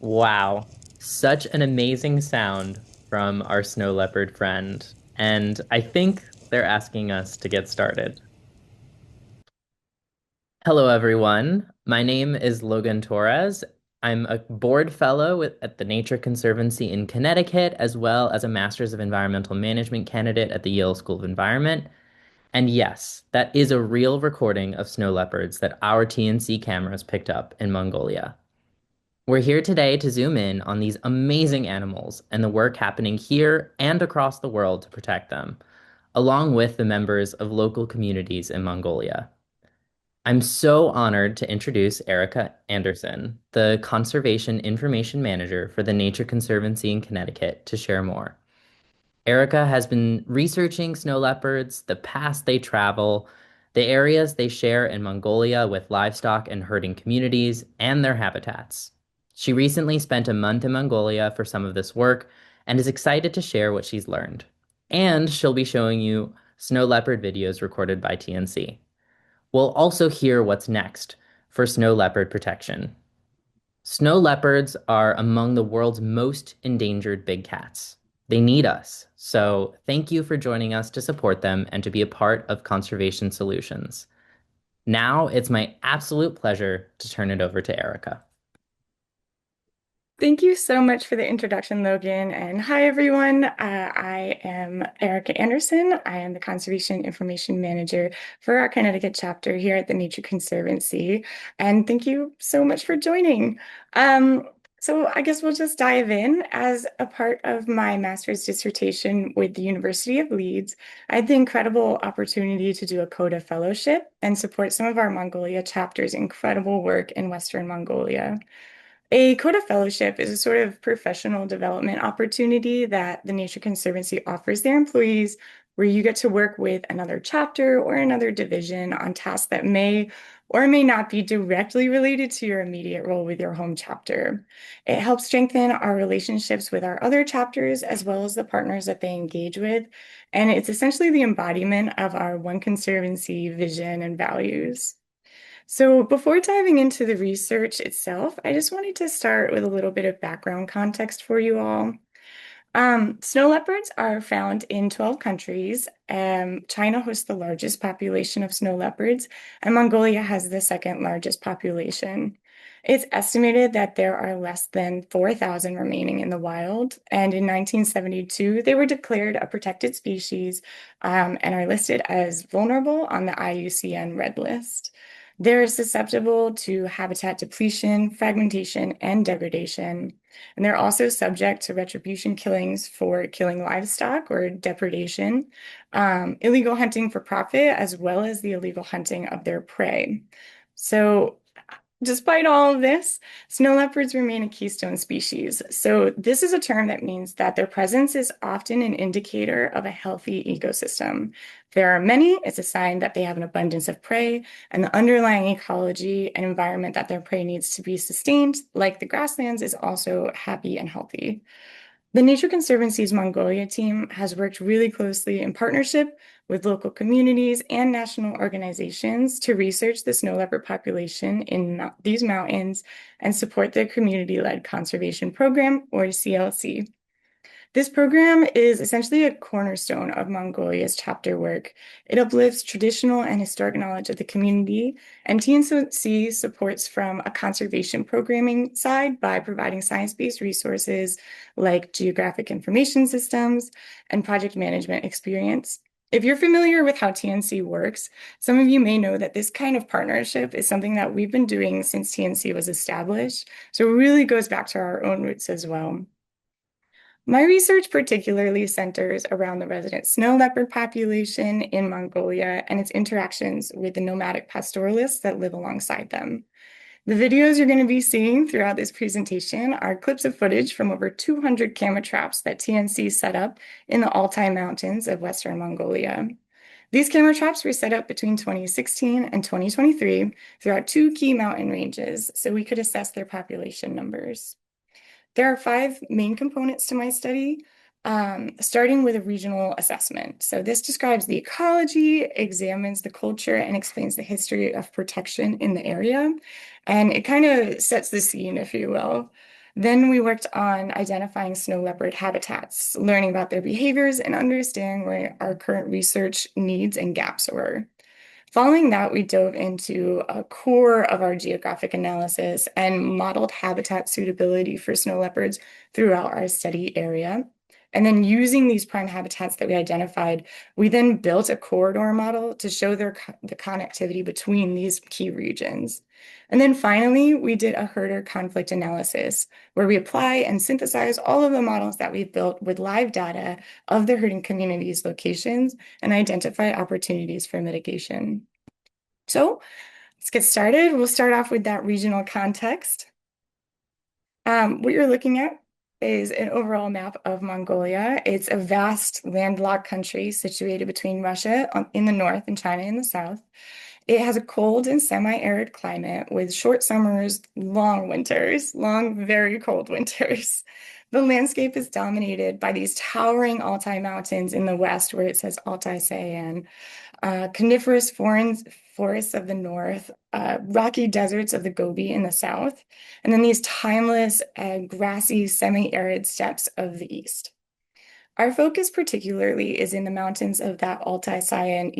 Wow, such an amazing sound from our snow leopard friend. And I think they're asking us to get started. Hello, everyone. My name is Logan Torres. I'm a board fellow at the Nature Conservancy in Connecticut, as well as a Master's of Environmental Management candidate at the Yale School of Environment. And yes, that is a real recording of snow leopards that our TNC cameras picked up in Mongolia. We're here today to zoom in on these amazing animals and the work happening here and across the world to protect them, along with the members of local communities in Mongolia. I'm so honored to introduce Erica Anderson, the Conservation Information Manager for the Nature Conservancy in Connecticut, to share more. Erica has been researching snow leopards, the paths they travel, the areas they share in Mongolia with livestock and herding communities, and their habitats. She recently spent a month in Mongolia for some of this work and is excited to share what she's learned. And she'll be showing you snow leopard videos recorded by TNC. We'll also hear what's next for snow leopard protection. Snow leopards are among the world's most endangered big cats. They need us. So thank you for joining us to support them and to be a part of conservation solutions. Now it's my absolute pleasure to turn it over to Erica. Thank you so much for the introduction, Logan. And hi, everyone. I am Erica Anderson. I am the Conservation Information Manager for our Connecticut chapter here at the Nature Conservancy. And thank you so much for joining. So I guess we'll just dive in. As a part of my master's dissertation with the University of Leeds, I had the incredible opportunity to do a CODA fellowship and support some of our Mongolia chapter's incredible work in Western Mongolia. A CODA fellowship is a sort of professional development opportunity that the Nature Conservancy offers their employees, where you get to work with another chapter or another division on tasks that may or may not be directly related to your immediate role with your home chapter. It helps strengthen our relationships with our other chapters as well as the partners that they engage with. And it's essentially the embodiment of our One Conservancy vision and values. So before diving into the research itself, I just wanted to start with a little bit of background context for you all. Snow leopards are found in 12 countries. China hosts the largest population of snow leopards, and Mongolia has the second largest population. It's estimated that there are less than 4,000 remaining in the wild, and in 1972, they were declared a protected species, and are listed as vulnerable on the IUCN Red List. They're susceptible to habitat depletion, fragmentation, and degradation. And they're also subject to retribution killings for killing livestock or depredation, illegal hunting for profit, as well as the illegal hunting of their prey. So despite all of this, snow leopards remain a keystone species. So this is a term that means that their presence is often an indicator of a healthy ecosystem. If there are many, it's a sign that they have an abundance of prey, and the underlying ecology and environment that their prey needs to be sustained, like the grasslands, is also happy and healthy. The Nature Conservancy's Mongolia team has worked really closely in partnership with local communities and national organizations to research the snow leopard population in these mountains and support the community-led conservation program, or CLC. This program is essentially a cornerstone of Mongolia's chapter work. It uplifts traditional and historic knowledge of the community, and TNC supports from a conservation programming side by providing science-based resources like Geographic Information Systems and project management experience. If you're familiar with how TNC works, some of you may know that this kind of partnership is something that we've been doing since TNC was established, so it really goes back to our own roots as well. My research particularly centers around the resident snow leopard population in Mongolia and its interactions with the nomadic pastoralists that live alongside them. The videos you're going to be seeing throughout this presentation are clips of footage from over 200 camera traps that TNC set up in the Altai Mountains of Western Mongolia. These camera traps were set up between 2016 and 2023 throughout two key mountain ranges so we could assess their population numbers. There are five main components to my study, starting with a regional assessment. So this describes the ecology, examines the culture, and explains the history of protection in the area. And it kind of sets the scene, if you will. Then we worked on identifying snow leopard habitats, learning about their behaviors and understanding where our current research needs and gaps were. Following that, we dove into a core of our geographic analysis and modeled habitat suitability for snow leopards throughout our study area. And then using these prime habitats that we identified, we then built a corridor model to show the connectivity between these key regions. And then finally, we did a herder conflict analysis where we apply and synthesize all of the models that we've built with live data of the herding communities' locations and identify opportunities for mitigation. So let's get started. We'll start off with that regional context. What you're looking at is an overall map of Mongolia. It's a vast landlocked country situated between Russia in the north and China in the south. It has a cold and semi-arid climate with short summers, long winters, long, very cold winters. The landscape is dominated by these towering Altai mountains in the west, where it says Altai Sayan, coniferous forests of the north, rocky deserts of the Gobi in the south, and then these timeless, grassy, semi-arid steppes of the east. Our focus particularly is in the mountains of that Altai-Sayan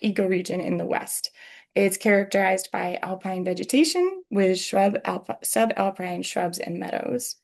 ecoregion in the west. It's characterized by alpine vegetation with subalpine shrubs and meadows.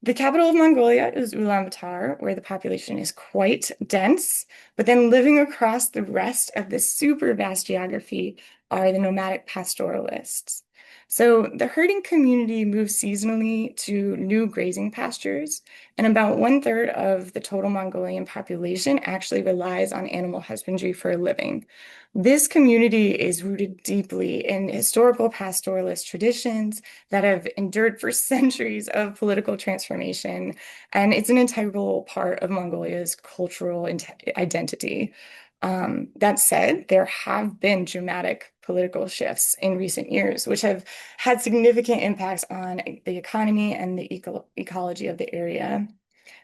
The capital of Mongolia is Ulaanbaatar, where the population is quite dense, but then living across the rest of this super vast geography are the nomadic pastoralists. So the herding community moves seasonally to new grazing pastures, and about 1/3 of the total Mongolian population actually relies on animal husbandry for a living. This community is rooted deeply in historical pastoralist traditions that have endured for centuries of political transformation, and it's an integral part of Mongolia's cultural identity. That said, there have been dramatic political shifts in recent years, which have had significant impacts on the economy and the ecology of the area.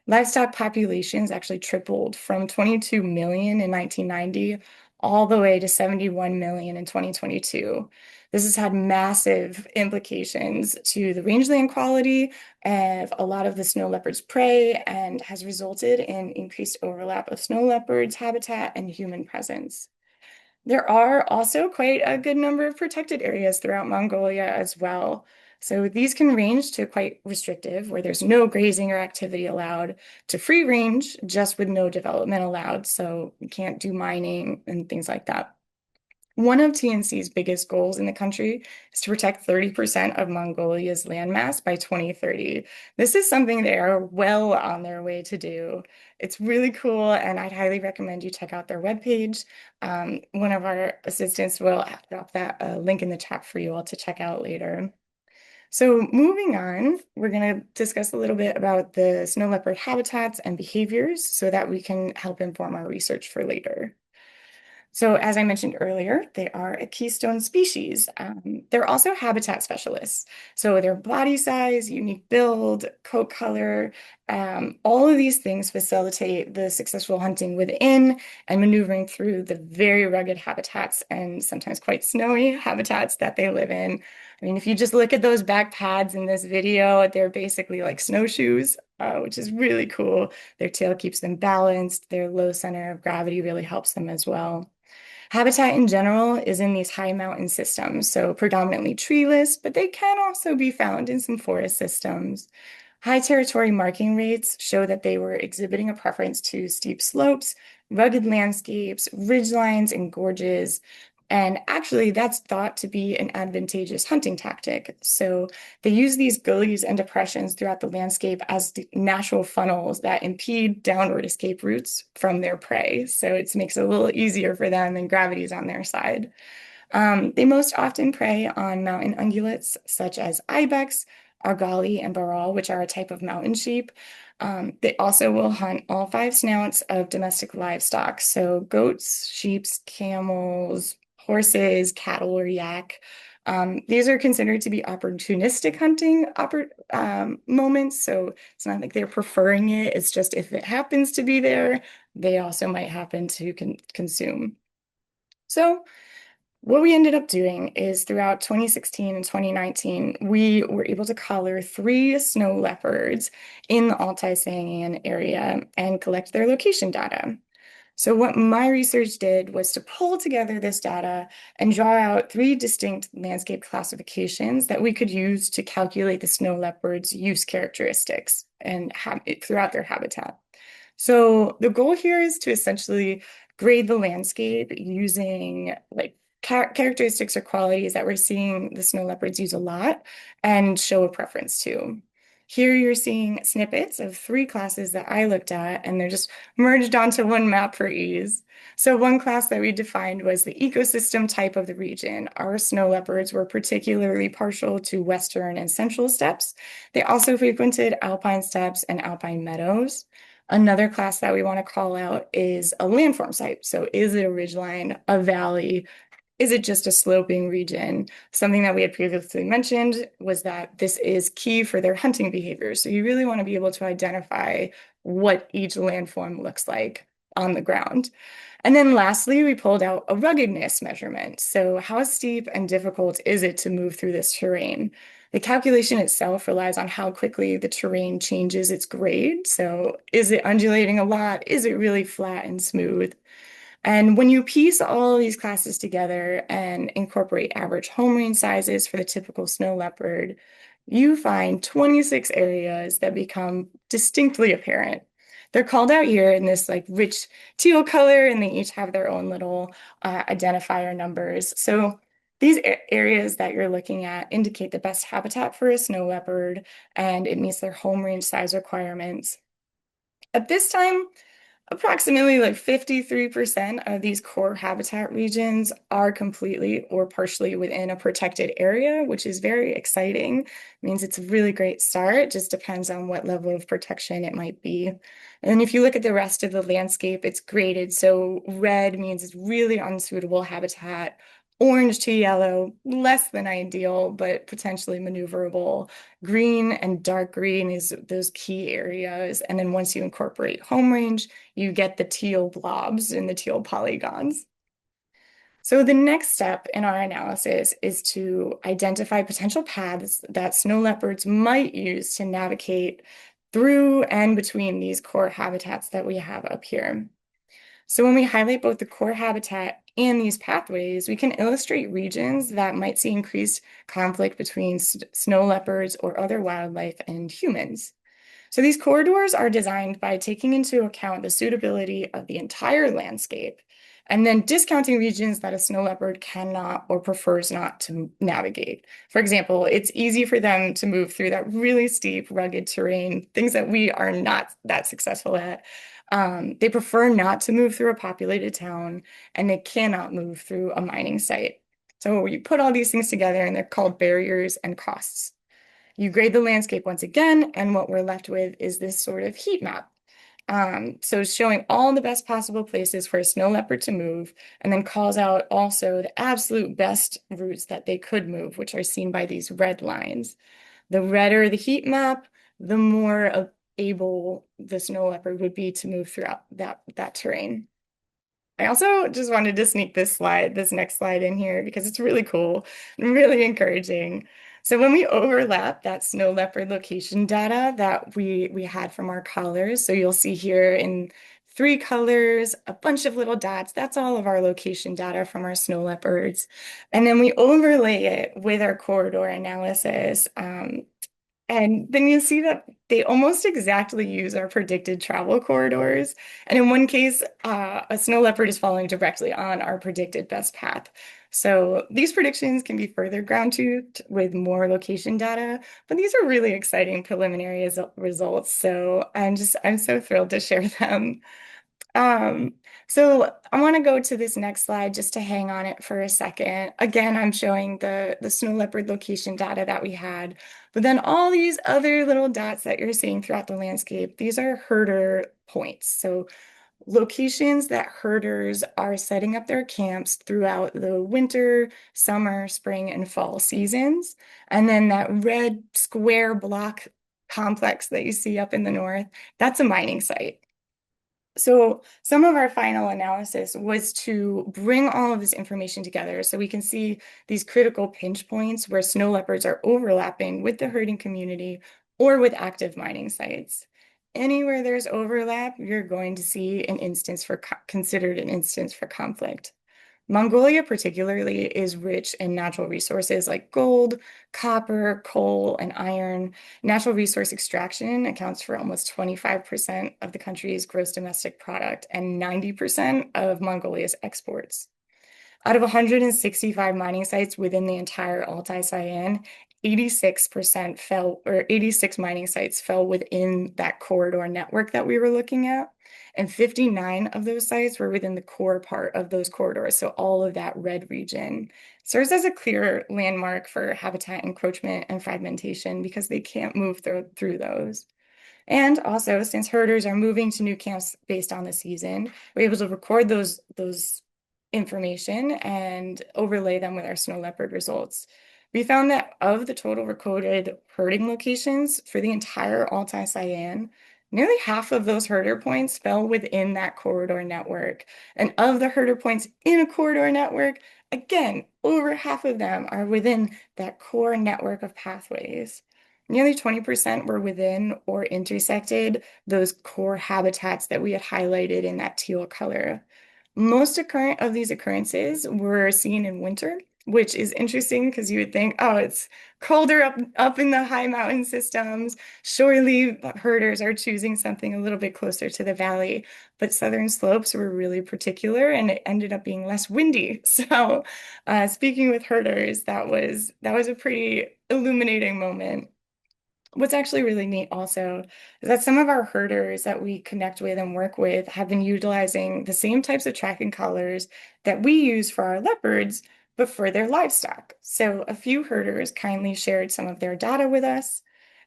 Livestock populations actually tripled from 22 million in 1990 all the way to 71 million in 2022. This has had massive implications to the rangeland quality of a lot of the snow leopard's prey and has resulted in increased overlap of snow leopards habitat and human presence. There are also quite a good number of protected areas throughout Mongolia as well. So these can range to quite restrictive, where there's no grazing or activity allowed, to free range, just with no development allowed. So you can't do mining and things like that. One of TNC's biggest goals in the country is to protect 30% of Mongolia's landmass by 2030. This is something they are well on their way to do. It's really cool, and I'd highly recommend you check out their webpage. One of our assistants will drop that link in the chat for you all to check out later. So moving on, we're going to discuss a little bit about the snow leopard habitats and behaviors so that we can help inform our research for later. So as I mentioned earlier, they are a keystone species. They're also habitat specialists. So their body size, unique build, coat color, all of these things facilitate the successful hunting within and maneuvering through the very rugged habitats and sometimes quite snowy habitats that they live in. I mean, if you just look at those back pads in this video, they're basically like snowshoes, which is really cool. Their tail keeps them balanced. Their low center of gravity really helps them as well. Habitat in general is in these high mountain systems, so predominantly treeless, but they can also be found in some forest systems. High territory marking rates show that they were exhibiting a preference to steep slopes, rugged landscapes, ridgelines, and gorges. And actually, that's thought to be an advantageous hunting tactic. So they use these gullies and depressions throughout the landscape as the natural funnels that impede downward escape routes from their prey. So it makes it a little easier for them, and gravity's on their side. They most often prey on mountain ungulates such as ibex, argali, and baral, which are a type of mountain sheep. They also will hunt all five snouts of domestic livestock, so goats, sheep, camels, horses, cattle, or yak. These are considered to be opportunistic hunting moments, so it's not like they're preferring it. It's just if it happens to be there, they also might happen to consume. So What we ended up doing is throughout 2016 and 2019, we were able to color three snow leopards in the Altai-Saangyan area and collect their location data. So what my research did was to pull together this data and draw out three distinct landscape classifications that we could use to calculate the snow leopard's use characteristics and throughout their habitat. So the goal here is to essentially grade the landscape using like characteristics or qualities that we're seeing the snow leopards use a lot and show a preference to. Here you're seeing snippets of three classes that I looked at, and they're just merged onto one map for ease. So one class that we defined was the ecosystem type of the region. Our snow leopards were particularly partial to western and central steppes. They also frequented alpine steppes and alpine meadows. Another class that we want to call out is a landform site. So is it a ridgeline, a valley? Is it just a sloping region? Something that we had previously mentioned was that this is key for their hunting behavior. So you really want to be able to identify what each landform looks like on the ground. And then lastly, we pulled out a ruggedness measurement. So how steep and difficult is it to move through this terrain? The calculation itself relies on how quickly the terrain changes its grade. So is it undulating a lot? Is it really flat and smooth? And when you piece all of these classes together and incorporate average home range sizes for the typical snow leopard, you find 26 areas that become distinctly apparent. They're called out here in this like rich teal color, and they each have their own little identifier numbers. So these areas that you're looking at indicate the best habitat for a snow leopard, and it meets their home range size requirements. At this time, approximately like 53% of these core habitat regions are completely or partially within a protected area, which is very exciting. It means it's a really great start. It just depends on what level of protection it might be. And if you look at the rest of the landscape, it's graded. So red means it's really unsuitable habitat. Orange to yellow, less than ideal, but potentially maneuverable. Green and dark green is those key areas. And then once you incorporate home range, you get the teal blobs and the teal polygons. So the next step in our analysis is to identify potential paths that snow leopards might use to navigate through and between these core habitats that we have up here. So when we highlight both the core habitat and these pathways, we can illustrate regions that might see increased conflict between snow leopards or other wildlife and humans. So these corridors are designed by taking into account the suitability of the entire landscape and then discounting regions that a snow leopard cannot or prefers not to navigate. For example, it's easy for them to move through that really steep, rugged terrain, things that we are not that successful at. They prefer not to move through a populated town, and they cannot move through a mining site. So you put all these things together, and they're called barriers and costs. You grade the landscape once again, and what we're left with is this sort of heat map. So showing all the best possible places for a snow leopard to move, and then calls out also the absolute best routes that they could move, which are seen by these red lines. The redder the heat map, the more able the snow leopard would be to move throughout that terrain. I also just wanted to sneak this next slide in here because it's really cool and really encouraging. So when we overlap that snow leopard location data that we had from our collars, so you'll see here in three colors, a bunch of little dots, that's all of our location data from our snow leopards. And then we overlay it with our corridor analysis. And then you see that they almost exactly use our predicted travel corridors. And in one case, a snow leopard is following directly on our predicted best path. So these predictions can be further ground-truthed with more location data, but these are really exciting preliminary results. So I'm so thrilled to share them. Um, so I want to go to this next slide just to hang on it for a second. Again, I'm showing the snow leopard location data that we had, but then all these other little dots that you're seeing throughout the landscape, these are herder points. So locations that herders are setting up their camps throughout the winter, summer, spring, and fall seasons. And then that red square block complex that you see up in the north, that's a mining site. So some of our final analysis was to bring all of this information together so we can see these critical pinch points where snow leopards are overlapping with the herding community or with active mining sites. Anywhere there's overlap, you're going to see an instance for considered an instance for conflict. Mongolia particularly is rich in natural resources like gold, copper, coal, and iron. Natural resource extraction accounts for almost 25% of the country's gross domestic product and 90% of Mongolia's exports. Out of 165 mining sites within the entire Altai-Sayan, 86% fell, or 86 mining sites fell within that corridor network that we were looking at. And 59 of those sites were within the core part of those corridors. So all of that red region serves as a clear landmark for habitat encroachment and fragmentation because they can't move through those. And also, since herders are moving to new camps based on the season, we're able to record those information and overlay them with our snow leopard results. We found that of the total recorded herding locations for the entire Altai-Sayan, nearly half of those herder points fell within that corridor network. And of the herder points in a corridor network, again, over half of them are within that core network of pathways. Nearly 20% were within or intersected those core habitats that we had highlighted in that teal color. Most occurrent of these occurrences were seen in winter, which is interesting because you would think, oh, it's colder up in the high mountain systems. Surely herders are choosing something a little bit closer to the valley. But southern slopes were really particular and it ended up being less windy. So speaking with herders, that was a pretty illuminating moment. What's actually really neat also is that some of our herders that we connect with and work with have been utilizing the same types of tracking collars that we use for our leopards, but for their livestock. So a few herders kindly shared some of their data with us,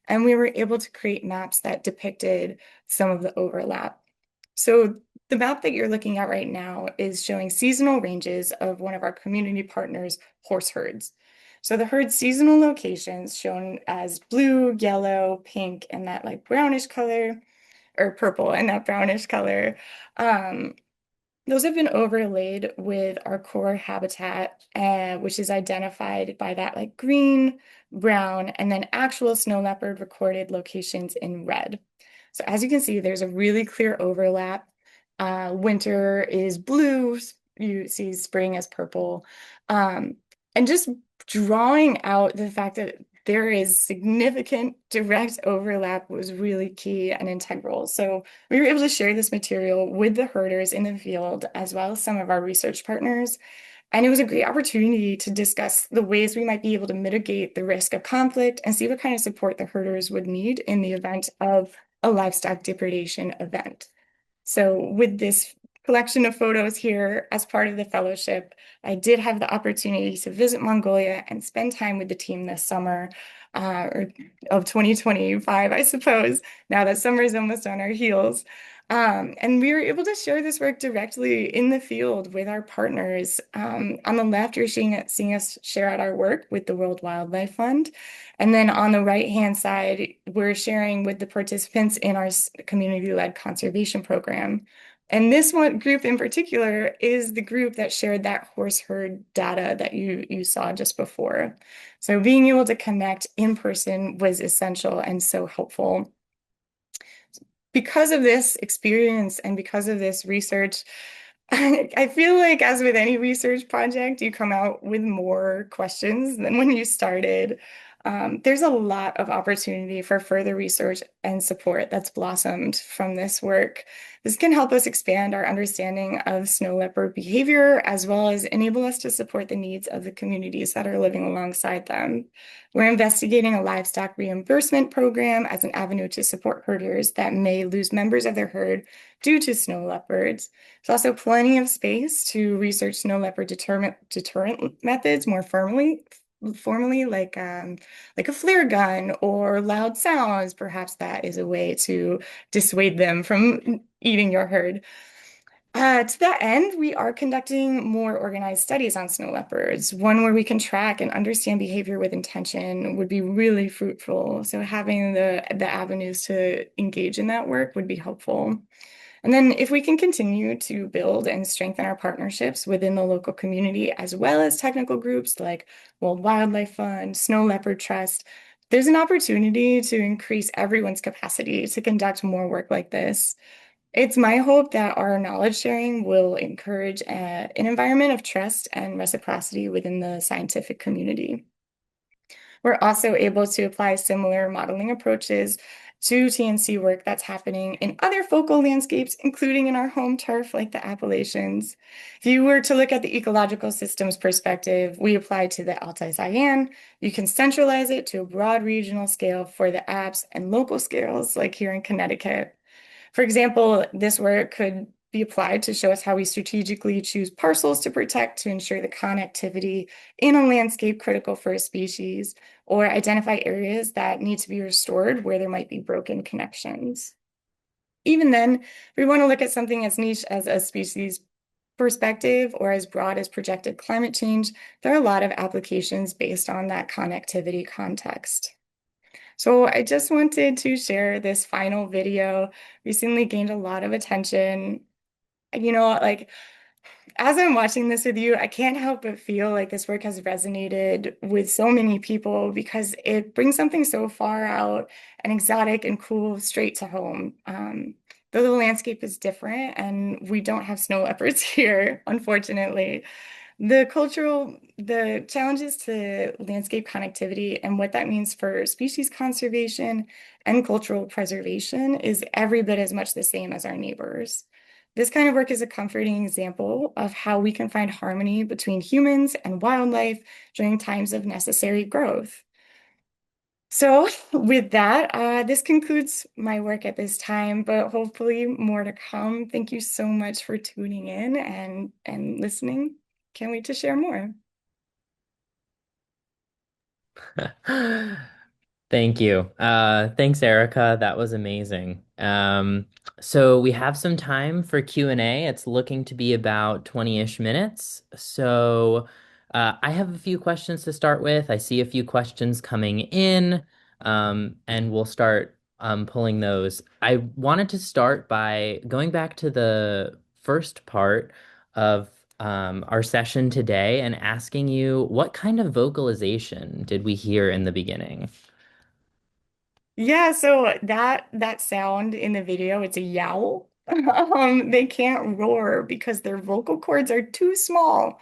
and we were able to create maps that depicted some of the overlap. So the map that you're looking at right now is showing seasonal ranges of one of our community partners' horse herds. So the herd seasonal locations shown as blue, yellow, pink, and that like brownish color, or purple and that brownish color. Um, those have been overlaid with our core habitat, which is identified by that like green, brown, and then actual snow leopard recorded locations in red. So as you can see, there's a really clear overlap. Winter is blue, you see spring as purple. Um, and just drawing out the fact that there is significant direct overlap was really key and integral. So we were able to share this material with the herders in the field, as well as some of our research partners. And it was a great opportunity to discuss the ways we might be able to mitigate the risk of conflict and see what kind of support the herders would need in the event of a livestock depredation event. So with this collection of photos here as part of the fellowship, I did have the opportunity to visit Mongolia and spend time with the team this summer or of 2025, I suppose, now that summer is almost on our heels. And we were able to share this work directly in the field with our partners. On the left, you're seeing us share out our work with the World Wildlife Fund. And then on the right-hand side, we're sharing with the participants in our community-led conservation program. And this one group in particular is the group that shared that horse herd data that you saw just before. So being able to connect in person was essential and so helpful. Because of this experience and because of this research, I feel like, as with any research project, you come out with more questions than when you started. There's a lot of opportunity for further research and support that's blossomed from this work. This can help us expand our understanding of snow leopard behavior, as well as enable us to support the needs of the communities that are living alongside them. We're investigating a livestock reimbursement program as an avenue to support herders that may lose members of their herd due to snow leopards. There's also plenty of space to research snow leopard deterrent methods more formally, like a flare gun or loud sounds. Perhaps that is a way to dissuade them from eating your herd. To that end, we are conducting more organized studies on snow leopards. One where we can track and understand behavior with intention would be really fruitful. So having the avenues to engage in that work would be helpful. And then if we can continue to build and strengthen our partnerships within the local community, as well as technical groups like World Wildlife Fund, Snow Leopard Trust, there's an opportunity to increase everyone's capacity to conduct more work like this. It's my hope that our knowledge sharing will encourage an environment of trust and reciprocity within the scientific community. We're also able to apply similar modeling approaches to TNC work that's happening in other focal landscapes, including in our home turf like the Appalachians. If you were to look at the ecological systems perspective, we apply to the Altai-Cayenne. You can centralize it to a broad regional scale for the apps and local scales like here in Connecticut. For example, this work could be applied to show us how we strategically choose parcels to protect to ensure the connectivity in a landscape critical for a species, or identify areas that need to be restored where there might be broken connections. Even then, we want to look at something as niche as a species perspective or as broad as projected climate change. There are a lot of applications based on that connectivity context. So I just wanted to share this final video. Recently gained a lot of attention. Like as I'm watching this with you, I can't help but feel like this work has resonated with so many people because it brings something so far out and exotic and cool straight to home. Though the landscape is different and we don't have snow leopards here, unfortunately. The challenges to landscape connectivity and what that means for species conservation and cultural preservation is every bit as much the same as our neighbors. This kind of work is a comforting example of how we can find harmony between humans and wildlife during times of necessary growth. So with that, this concludes my work at this time, but hopefully more to come. Thank you so much for tuning in and listening. Can't wait to share more. Thank you. Thanks, Erica. That was amazing. So we have some time for Q&A. It's looking to be about 20-ish minutes. So I have a few questions to start with. I see a few questions coming in, and we'll start pulling those. I wanted to start by going back to the first part of our session today and asking you what kind of vocalization did we hear in the beginning? Yeah, so that sound in the video, it's a yowl. They can't roar because their vocal cords are too small.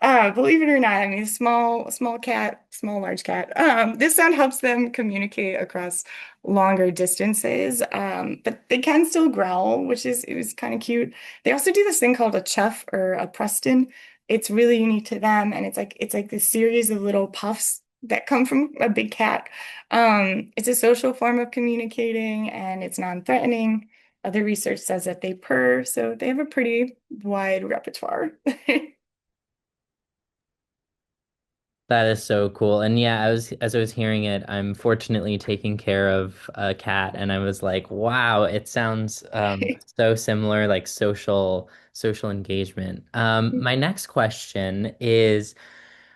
Believe it or not, I mean, small cat, small, large cat. This sound helps them communicate across longer distances, but they can still growl, it was kind of cute. They also do this thing called a chuff or a Preston. It's really unique to them, and it's like this series of little puffs that come from a big cat. It's a social form of communicating, and it's non-threatening. Other research says that they purr, so they have a pretty wide repertoire. That is so cool. And yeah, as I was hearing it, I'm fortunately taking care of a cat and I was like, wow, it sounds so similar, like social engagement. My next question is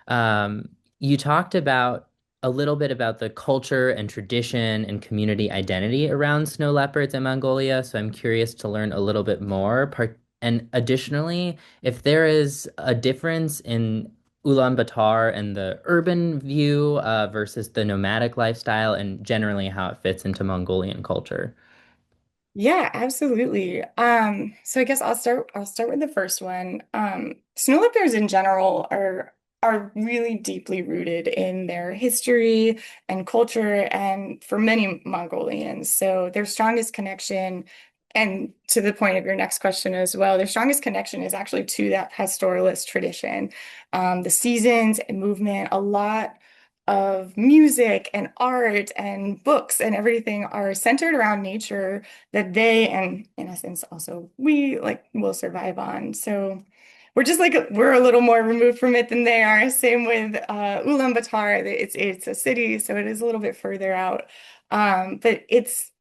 Um, you talked about a little bit about the culture and tradition and community identity around snow leopards in Mongolia. So I'm curious to learn a little bit more. And additionally, if there is a difference in Ulaanbaatar and the urban view versus the nomadic lifestyle and generally how it fits into Mongolian culture. Yeah, absolutely. So I guess I'll start with the first one. Snow leopards in general are really deeply rooted in their history and culture and for many Mongolians. So their strongest connection, and to the point of your next question as well, their strongest connection is actually to that pastoralist tradition. The seasons and movement, a lot of music and art and books and everything are centered around nature that they and in essence also we like will survive on. So we're a little more removed from it than they are. Same with Ulaanbaatar. It's a city, so it is a little bit further out. But it's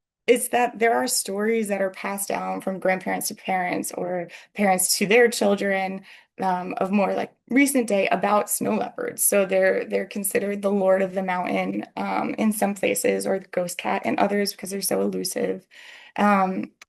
that there are stories that are passed down from grandparents to parents or parents to their children of more like recent day about snow leopards. So they're considered the Lord of the Mountain in some places, or the ghost cat in others because they're so elusive.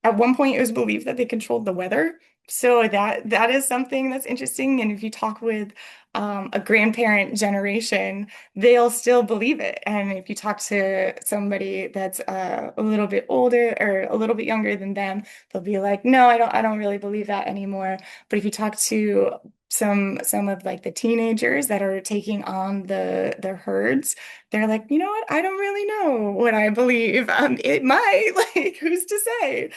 At one point, it was believed that they controlled the weather. So that is something that's interesting. And if you talk with a grandparent generation, they'll still believe it. And if you talk to somebody that's a little bit older or a little bit younger than them, they'll be like, "No, I don't really believe that anymore." But if you talk to some of like the teenagers that are taking on the herds, they're like, "You know what? I don't really know what I believe. It might, like, who's to say?"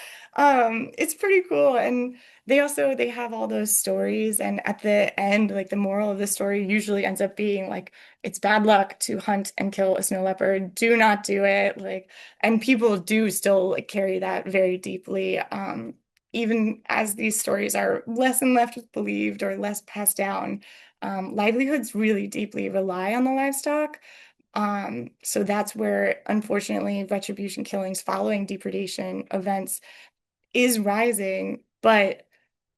It's pretty cool. And they have all those stories. And at the end, like the moral of the story usually ends up being like, it's bad luck to hunt and kill a snow leopard. Do not do it. Like, and people do still like carry that very deeply. Even as these stories are less and less believed or less passed down, livelihoods really deeply rely on the livestock. So that's where, unfortunately, retribution killings following depredation events is rising. But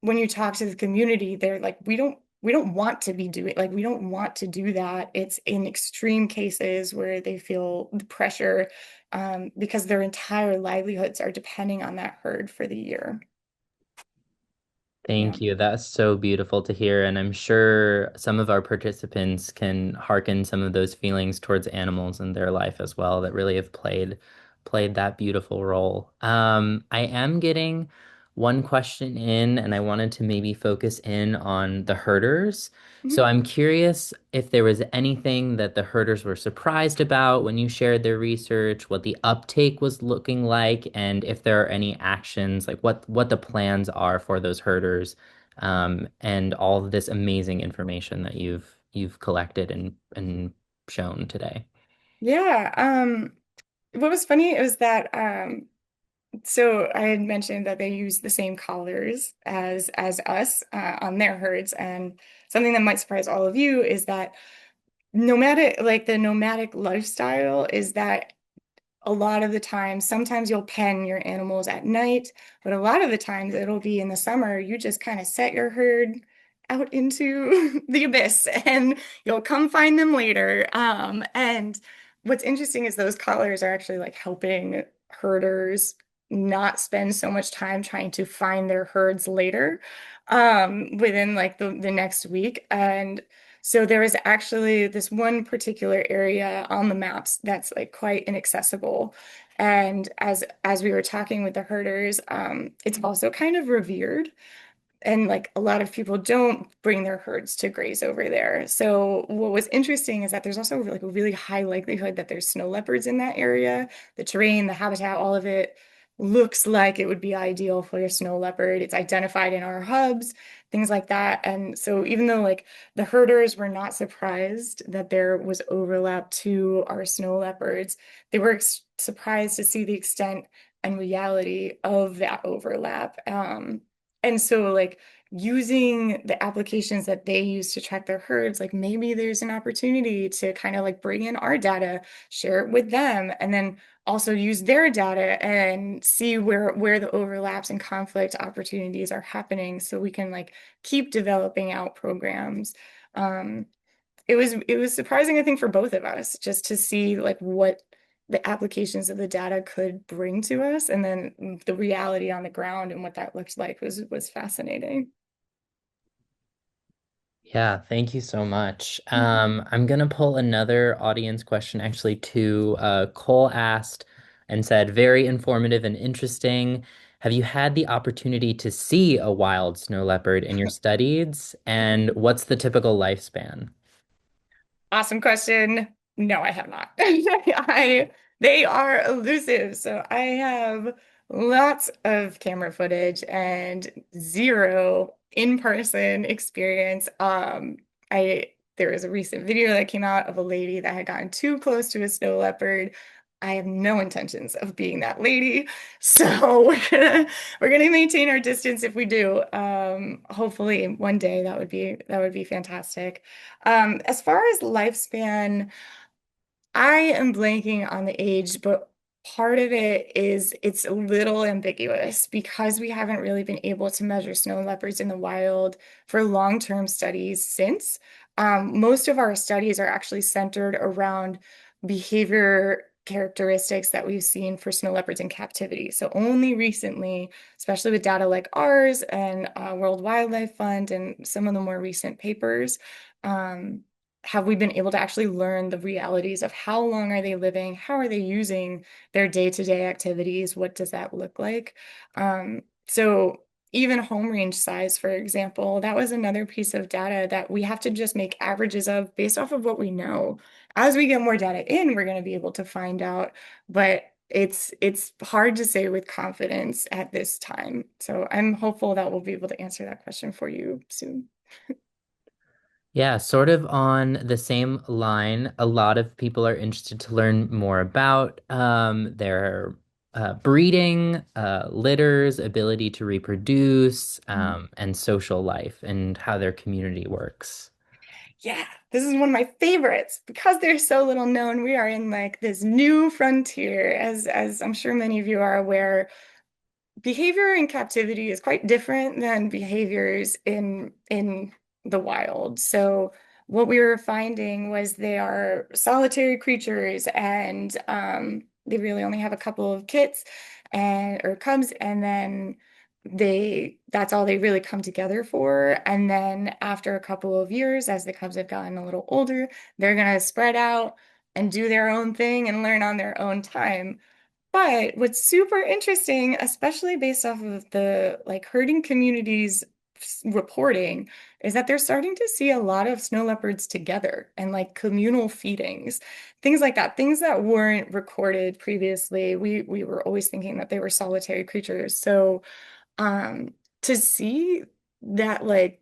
when you talk to the community, they're like, we don't want to be doing like we don't want to do that. It's in extreme cases where they feel the pressure because their entire livelihoods are depending on that herd for the year. Yeah. Thank you. That's so beautiful to hear. And I'm sure some of our participants can hearken some of those feelings towards animals in their life as well that really have played that beautiful role. I am getting one question in, and I wanted to maybe focus in on the herders. So Mhm. I'm curious if there was anything that the herders were surprised about when you shared their research, what the uptake was looking like, and if there are any actions, like what the plans are for those herders, and all of this amazing information that you've collected and shown today. Yeah. What was funny is that so I had mentioned that they use the same collars as us on their herds, and something that might surprise all of you is that the nomadic lifestyle is that a lot of the time, sometimes you'll pen your animals at night, but a lot of the times it'll be in the summer. You just kind of set your herd out into the abyss and you'll come find them later. And what's interesting is those collars are actually like helping herders not spend so much time trying to find their herds later within like the next week. And so there is actually this one particular area on the maps that's like quite inaccessible. And as we were talking with the herders, it's also kind of revered. And like a lot of people don't bring their herds to graze over there. So what was interesting is that there's also like a really high likelihood that there's snow leopards in that area. The terrain, the habitat, all of it looks like it would be ideal for a snow leopard. It's identified in our hubs, things like that. And so even though like the herders were not surprised that there was overlap to our snow leopards, they were surprised to see the extent and reality of that overlap. And so like using the applications that they use to track their herds, like maybe there's an opportunity to kind of like bring in our data, share it with them, and then also use their data and see where the overlaps and conflict opportunities are happening so we can like keep developing out programs. Um, it was surprising, I think, for both of us just to see like what the applications of the data could bring to us, and then the reality on the ground and what that looked like was fascinating. Yeah, thank you so much. I'm gonna pull another audience question actually too. Cole asked and said, very informative and interesting. Have you had the opportunity to see a wild snow leopard in your studies? And what's the typical lifespan? Awesome question. No, I have not. They are elusive. So I have lots of camera footage and zero in-person experience. There was a recent video that came out of a lady that had gotten too close to a snow leopard. I have no intentions of being that lady. So we're gonna maintain our distance if we do. Hopefully one day that would be fantastic. As far as lifespan, I am blanking on the age, but part of it is it's a little ambiguous because we haven't really been able to measure snow leopards in the wild for long-term studies since. Most of our studies are actually centered around behavior characteristics that we've seen for snow leopards in captivity. So only recently, especially with data like ours and World Wildlife Fund and some of the more recent papers, um, have we been able to actually learn the realities of how long are they living? How are they using their day-to-day activities? What does that look like? So even home range size, for example, that was another piece of data that we have to just make averages of based off of what we know. As we get more data in, we're going to be able to find out, but it's hard to say with confidence at this time. So I'm hopeful that we'll be able to answer that question for you soon. Yeah, sort of on the same line, a lot of people are interested to learn more about their breeding, litters, ability to reproduce, and social life and how their community works. Yeah, this is one of my favorites because they're so little known. We are in like this new frontier, as I'm sure many of you are aware. Behavior in captivity is quite different than behaviors in the wild. So what we were finding was they are solitary creatures and they really only have a couple of kits and or cubs and then that's all they really come together for. And then after a couple of years, as the cubs have gotten a little older, they're gonna spread out and do their own thing and learn on their own time. But what's super interesting, especially based off of the like herding communities reporting, is that they're starting to see a lot of snow leopards together and like communal feedings, things like that, things that weren't recorded previously. We were always thinking that they were solitary creatures. So to see that like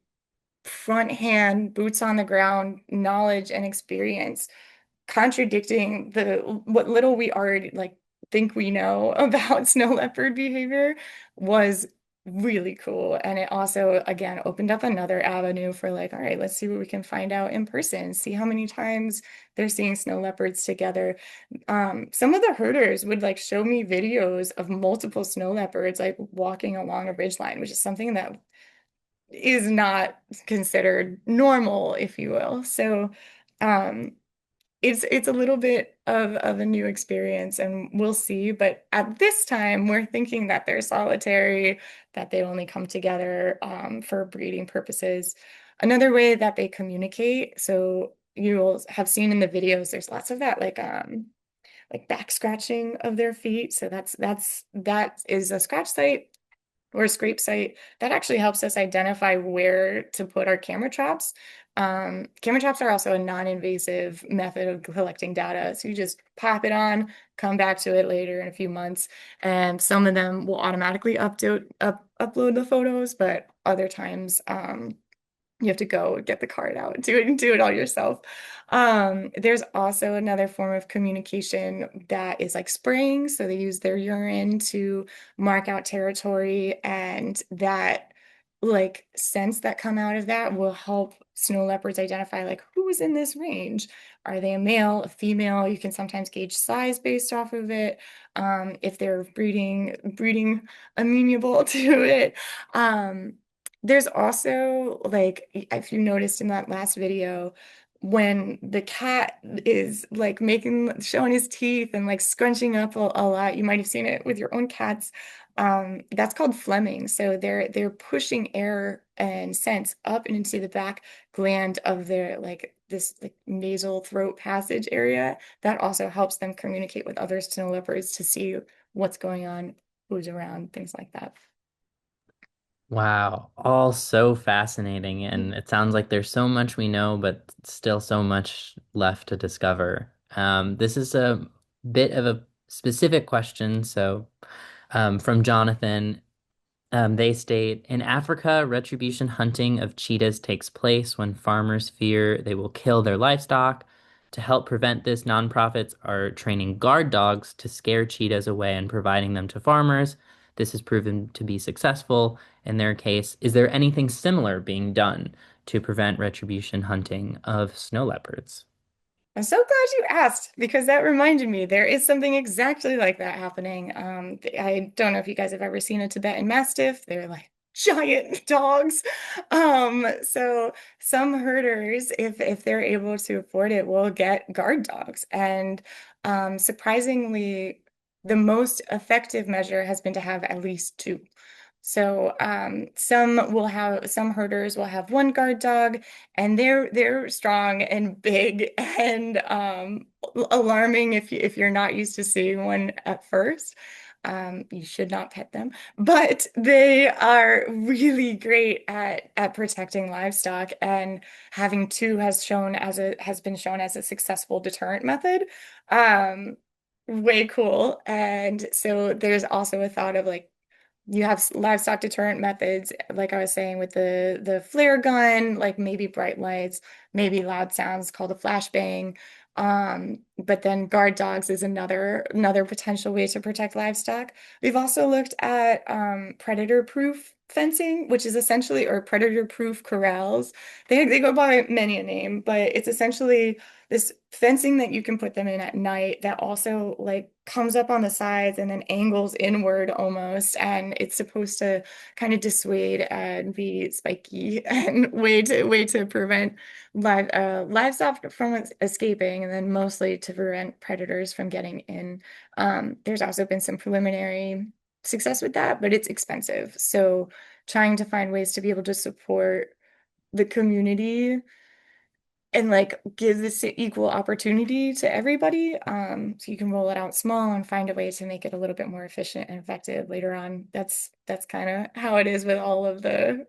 front hand, boots on the ground knowledge and experience contradicting the what little we already like think we know about snow leopard behavior was really cool. And it also, again, opened up another avenue for like, all right, let's see what we can find out in person, see how many times they're seeing snow leopards together. Some of the herders would like show me videos of multiple snow leopards like walking along a ridge line, which is something that is not considered normal, if you will. So, um, it's a little bit of a new experience and we'll see. But at this time, we're thinking that they're solitary, that they only come together for breeding purposes. Another way that they communicate, so you'll have seen in the videos, there's lots of that like back scratching of their feet. So that is a scratch site or a scrape site that actually helps us identify where to put our camera traps. Camera traps are also a non-invasive method of collecting data. So you just pop it on, come back to it later in a few months, and some of them will automatically upload the photos, but other times you have to go get the card out, do it all yourself. There's also another form of communication that is like spraying. So they use their urine to mark out territory, and that like scents that come out of that will help snow leopards identify like who's in this range. Are they a male, a female? You can sometimes gauge size based off of it. If they're breeding amenable to it. Um, there's also like if you noticed in that last video when the cat is like showing his teeth and like scrunching up a lot, you might have seen it with your own cats. That's called Fleming. So they're pushing air and scents up into the back gland of their like this like nasal throat passage area. That also helps them communicate with other snow leopards to see what's going on, who's around, things like that. Wow, all so fascinating. And it sounds like there's so much we know, but still so much left to discover. This is a bit of a specific question. So, from Jonathan, they state, in Africa, retribution hunting of cheetahs takes place when farmers fear they will kill their livestock. To help prevent this, nonprofits are training guard dogs to scare cheetahs away and providing them to farmers. This has proven to be successful in their case. Is there anything similar being done to prevent retribution hunting of snow leopards? I'm so glad you asked because that reminded me there is something exactly like that happening. I don't know if you guys have ever seen a Tibetan Mastiff. They're like giant dogs. So some herders, if they're able to afford it, will get guard dogs. And surprisingly, the most effective measure has been to have at least two. So some herders will have one guard dog, and they're strong and big and alarming if you're not used to seeing one at first. You should not pet them, but they are really great at protecting livestock, and having two has been shown as a successful deterrent method. Um, Way cool. And so there's also a thought of like you have livestock deterrent methods, like I was saying, with the flare gun, like maybe bright lights, maybe loud sounds called a flashbang. But then guard dogs is another potential way to protect livestock. We've also looked at predator-proof fencing, which is essentially, or predator-proof corrals. They go by many a name, but it's essentially this fencing that you can put them in at night that also like comes up on the sides and then angles inward almost, and it's supposed to kind of dissuade and be spiky and way to prevent livestock from escaping, and then mostly to prevent predators from getting in. There's also been some preliminary success with that, but it's expensive. So trying to find ways to be able to support the community and like give this equal opportunity to everybody. So you can roll it out small and find a way to make it a little bit more efficient and effective later on. That's kind of how it is with all of the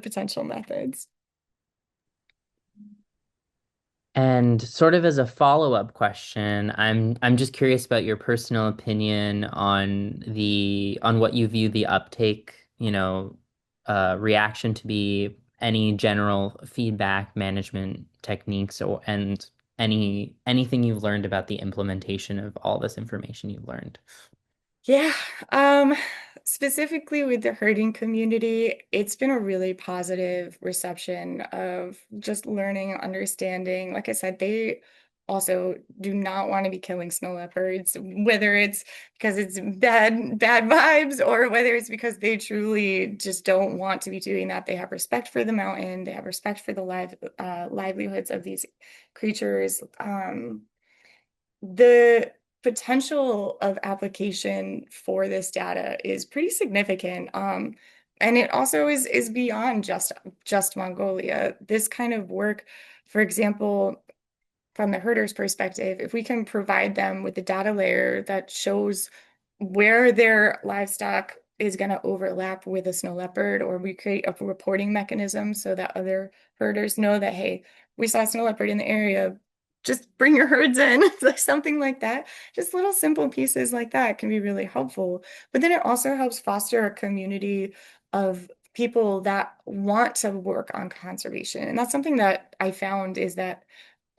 potential methods. And sort of as a follow-up question, I'm just curious about your personal opinion on what you view the uptake, reaction to be, any general feedback management techniques, and anything you've learned about the implementation of all this information you've learned. Yeah, um, specifically with the herding community, it's been a really positive reception of just learning, understanding. Like I said, they also do not want to be killing snow leopards, whether it's because it's bad vibes or whether it's because they truly just don't want to be doing that. They have respect for the mountain, they have respect for the livelihoods of these creatures. The potential of application for this data is pretty significant. And it also is beyond just Mongolia. This kind of work, for example, from the herder's perspective, if we can provide them with the data layer that shows where their livestock is going to overlap with a snow leopard, or we create a reporting mechanism so that other herders know that, hey, we saw a snow leopard in the area, just bring your herds in, like something like that. Just little simple pieces like that can be really helpful. But then it also helps foster a community of people that want to work on conservation. And that's something that I found is that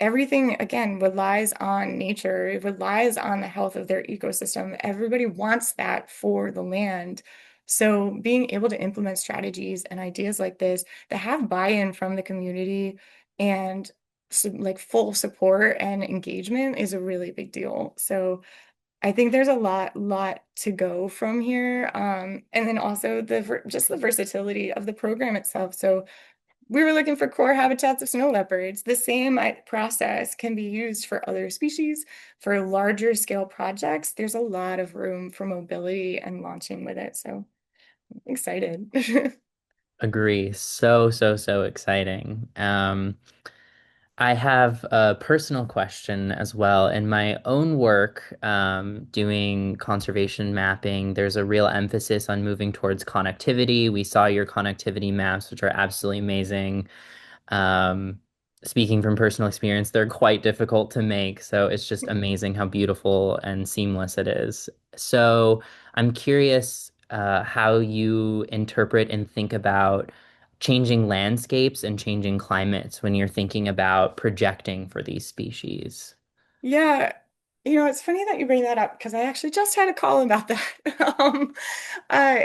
everything again relies on nature. It relies on the health of their ecosystem. Everybody wants that for the land. So being able to implement strategies and ideas like this that have buy-in from the community and like full support and engagement is a really big deal. So I think there's a lot to go from here. And then also just the versatility of the program itself. So we were looking for core habitats of snow leopards. The same process can be used for other species. For larger scale projects, there's a lot of room for mobility and launching with it. So I'm excited. Agree. So exciting. I have a personal question as well. In my own work, doing conservation mapping, there's a real emphasis on moving towards connectivity. We saw your connectivity maps, which are absolutely amazing. Um, Speaking from personal experience, they're quite difficult to make, so it's just amazing how beautiful and seamless it is. So I'm curious how you interpret and think about changing landscapes and changing climates when you're thinking about projecting for these species. Yeah, it's funny that you bring that up because I actually just had a call about that.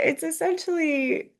It's essentially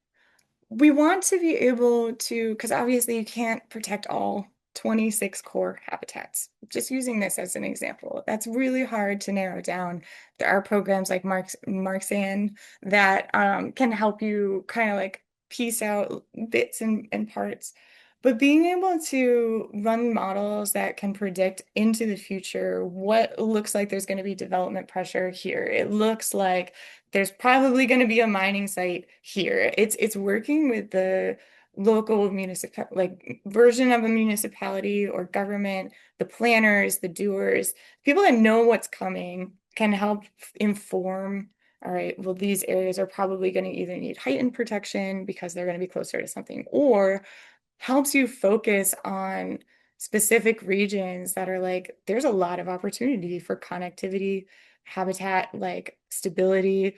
we want to be able to, because obviously you can't protect all 26 core habitats. Just using this as an example, that's really hard to narrow down. There are programs like Marksan that can help you kind of like piece out bits and parts. But being able to run models that can predict into the future what looks like there's going to be development pressure here. It looks like there's probably going to be a mining site here. It's working with the local municipal like version of a municipality or government, the planners, the doers, people that know what's coming can help inform, all right, well, these areas are probably going to either need heightened protection because they're going to be closer to something, or helps you focus on specific regions that are like, there's a lot of opportunity for connectivity, habitat, like stability,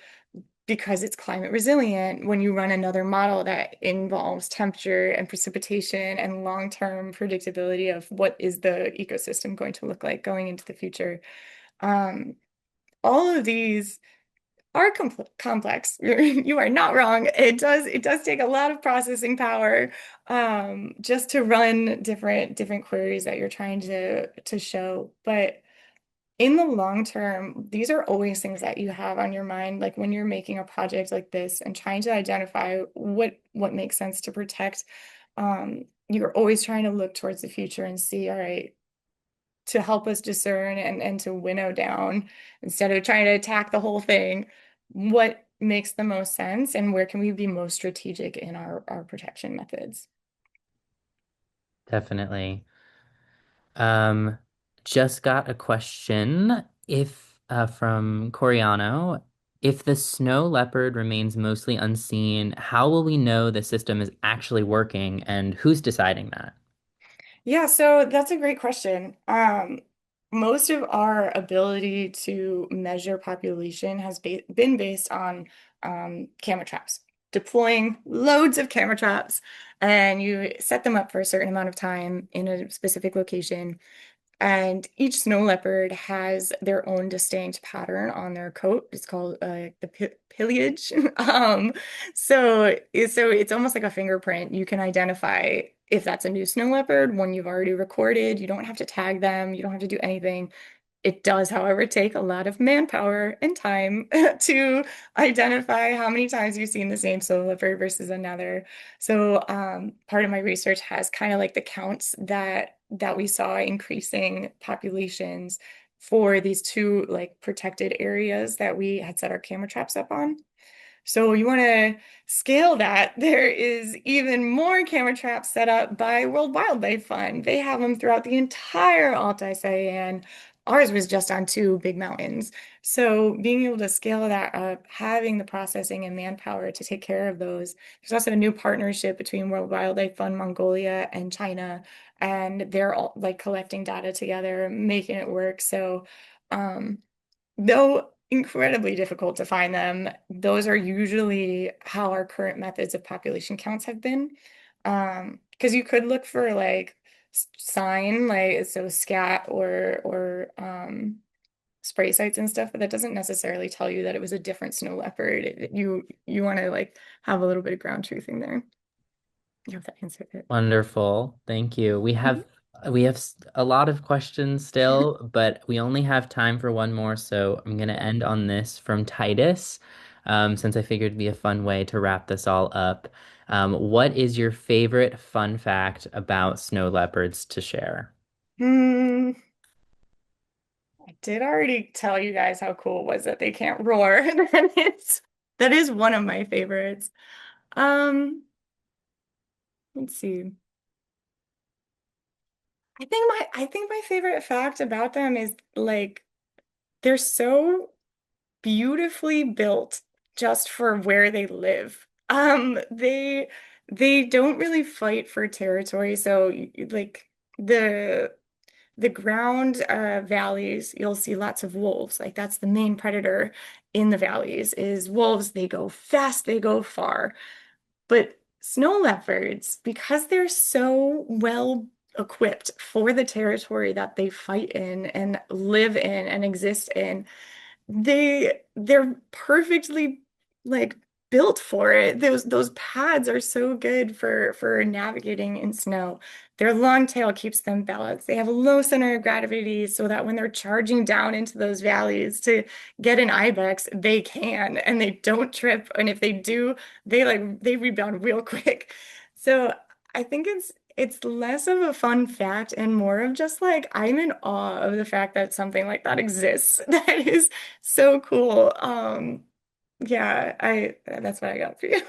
because it's climate resilient. When you run another model that involves temperature and precipitation and long-term predictability of what is the ecosystem going to look like going into the future. Um, all of these are complex. You are not wrong. It does take a lot of processing power just to run different queries that you're trying to show. But in the long term, these are always things that you have on your mind, like when you're making a project like this and trying to identify what makes sense to protect. You're always trying to look towards the future and see, all right, to help us discern and to winnow down instead of trying to attack the whole thing, what makes the most sense and where can we be most strategic in our protection methods. Definitely. Um, just got a question if from Coriano. If the snow leopard remains mostly unseen, how will we know the system is actually working and who's deciding that? Yeah, so that's a great question. Most of our ability to measure population has been based on camera traps, deploying loads of camera traps, and you set them up for a certain amount of time in a specific location. And each snow leopard has their own distinct pattern on their coat. It's called the pileage. So it's almost like a fingerprint. You can identify if that's a new snow leopard, one you've already recorded. You don't have to tag them. You don't have to do anything. It does, however, take a lot of manpower and time to identify how many times you've seen the same solo leopard versus another. So part of my research has kind of like the counts that we saw increasing populations for these two like protected areas that we had set our camera traps up on. So you want to scale that. There is even more camera traps set up by World Wildlife Fund. They have them throughout the entire Altai Sayan. Ours was just on two big mountains. So being able to scale that up, having the processing and manpower to take care of those. There's also a new partnership between World Wildlife Fund Mongolia and China, and they're all like collecting data together, making it work. So though incredibly difficult to find them, those are usually how our current methods of population counts have been. Because you could look for like sign, like so scat or spray sites and stuff, but that doesn't necessarily tell you that it was a different snow leopard. You want to like have a little bit of ground truthing there. You have to answer it. Wonderful. Thank you. Mhm. A lot of questions still, but we only have time for one more, so I'm gonna end on this from Titus, since I figured it'd be a fun way to wrap this all up. What is your favorite fun fact about snow leopards to share? Hmm. I did already tell you guys how cool it was that they can't roar. That is one of my favorites. Um, let's see. I think my favorite fact about them is like they're so beautifully built just for where they live. They don't really fight for territory, so like the the ground valleys, you'll see lots of wolves. Like that's the main predator in the valleys is wolves. They go fast, they go far. But snow leopards, because they're so well equipped for the territory that they fight in and live in and exist in, they're perfectly like built for it. Those pads are so good for navigating in snow. Their long tail keeps them balanced. They have a low center of gravity so that when they're charging down into those valleys to get an ibex, they can and they don't trip. And if they do, they rebound real quick. So I think it's less of a fun fact and more of just like I'm in awe of the fact that something like that exists. That is so cool. Yeah, I that's what I got for you.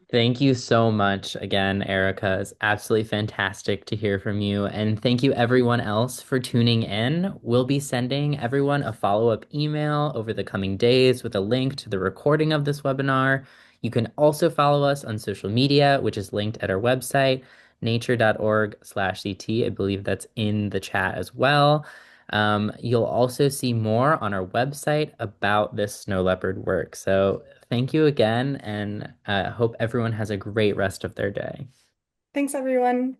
Thank you so much again, Erica. It's absolutely fantastic to hear from you. And thank you, everyone else, for tuning in. We'll be sending everyone a follow-up email over the coming days with a link to the recording of this webinar. You can also follow us on social media, which is linked at our website, nature.org/CT. I believe that's in the chat as well. You'll also see more on our website about this snow leopard work. So thank you again, and hope everyone has a great rest of their day. Thanks, everyone.